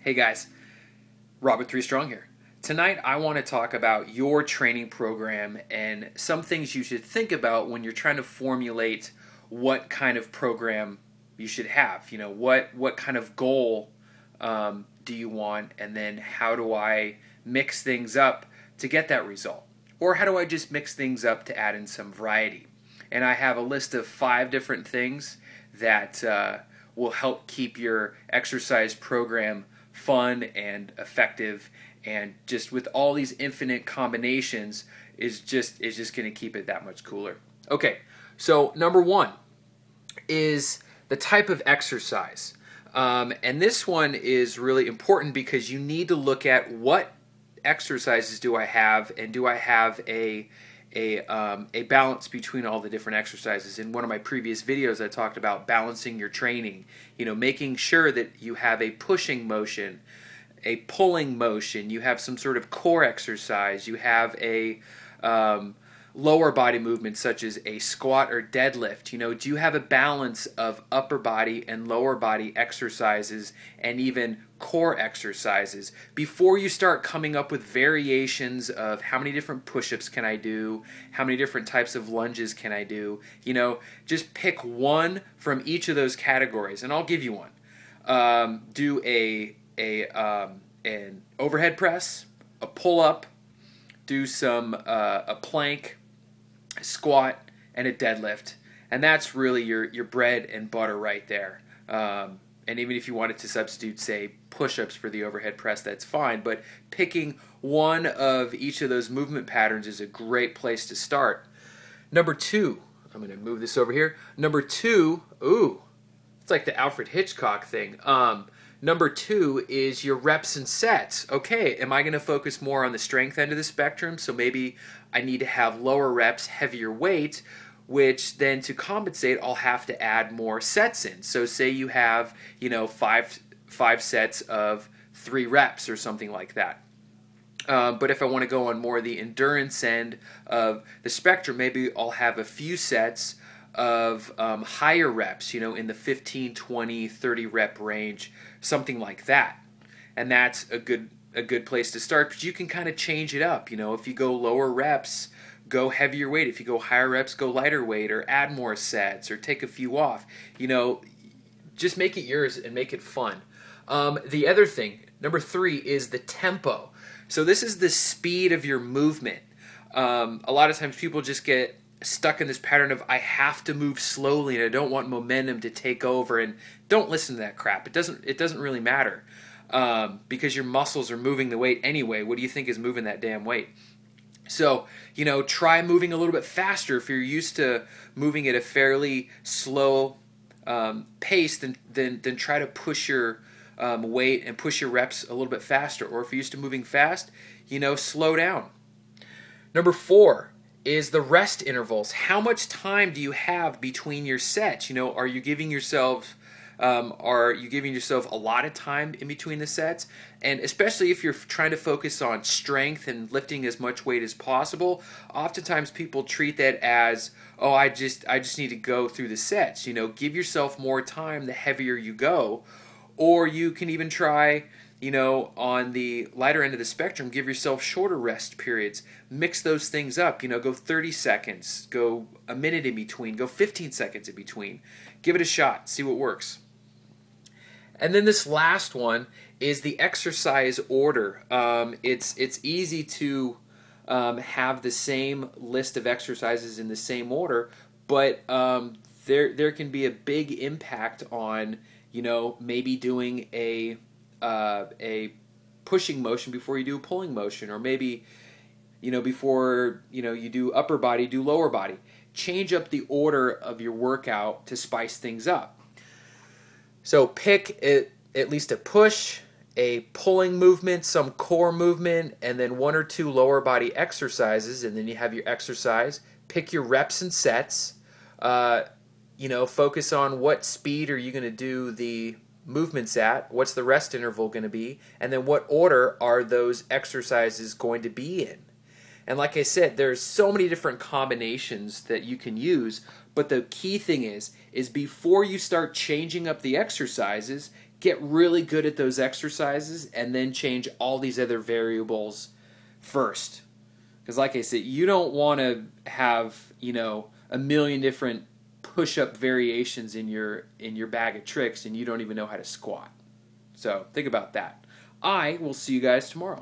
Hey guys, Robert 3STRONG here. Tonight I want to talk about your training program and some things you should think about when you're trying to formulate what kind of program you should have. You know, what kind of goal do you want, and then how do I mix things up to get that result? Or how do I just mix things up to add in some variety? And I have a list of 5 different things that will help keep your exercise program fun and effective, and just with all these infinite combinations is just going to keep it that much cooler. Okay, so number 1 is the type of exercise, and this one is really important because you need to look at what exercises do I have, and do I have a balance between all the different exercises. In one of my previous videos I talked about balancing your training, you know, making sure that you have a pushing motion, a pulling motion, you have some sort of core exercise, you have a lower body movement such as a squat or deadlift. You know, do you have a balance of upper body and lower body exercises and even core exercises before you start coming up with variations of how many different push-ups can I do, how many different types of lunges can I do? You know, just pick one from each of those categories, and I'll give you one. Do an overhead press, a pull-up, do some a plank, a squat, and a deadlift, and that's really your bread and butter right there. And even if you wanted to substitute, say, push-ups for the overhead press, that's fine. But picking one of each of those movement patterns is a great place to start. Number 2, I'm going to move this over here. Number 2, ooh, it's like the Alfred Hitchcock thing. Number 2 is your reps and sets. Okay, am I going to focus more on the strength end of the spectrum? So maybe I need to have lower reps, heavier weight, which then to compensate, I'll have to add more sets in. So say you have, you know, five sets of 3 reps or something like that. But if I want to go on more the endurance end of the spectrum, maybe I'll have a few sets of higher reps, you know, in the 15, 20, 30 rep range, something like that. And that's a good place to start, but you can kind of change it up. You know, if you go lower reps, go heavier weight. If you go higher reps, go lighter weight, or add more sets, or take a few off. You know, just make it yours and make it fun. The other thing, number 3, is the tempo. So this is the speed of your movement. A lot of times people just get stuck in this pattern of I have to move slowly and I don't want momentum to take over, and don't listen to that crap. It doesn't really matter because your muscles are moving the weight anyway. What do you think is moving that damn weight? So, you know, try moving a little bit faster. If you're used to moving at a fairly slow pace, then try to push your weight and push your reps a little bit faster. Or if you're used to moving fast, you know, slow down. Number 4 is the rest intervals. How much time do you have between your sets? You know, are you giving yourself a lot of time in between the sets? And especially if you're trying to focus on strength and lifting as much weight as possible, oftentimes people treat that as, oh, I just need to go through the sets. You know, give yourself more time the heavier you go. Or you can even try, you know, on the lighter end of the spectrum, give yourself shorter rest periods. Mix those things up. You know, go 30 seconds, go a minute in between, go 15 seconds in between. Give it a shot, see what works. And then this last one is the exercise order. It's easy to have the same list of exercises in the same order, but there can be a big impact on, you know, maybe doing a pushing motion before you do a pulling motion, or maybe, you know, before, you know, you do upper body, do lower body. Change up the order of your workout to spice things up. So pick at least a push, a pulling movement, some core movement, and then 1 or 2 lower body exercises, and then you have your exercise. Pick your reps and sets. You know, focus on what speed are you going to do the movements at, what's the rest interval going to be, and then what order are those exercises going to be in. And like I said, there's so many different combinations that you can use, but the key thing is before you start changing up the exercises, get really good at those exercises and then change all these other variables first. Because like I said, you don't want to have, a million different push-up variations in your bag of tricks and you don't even know how to squat. So think about that. I will see you guys tomorrow.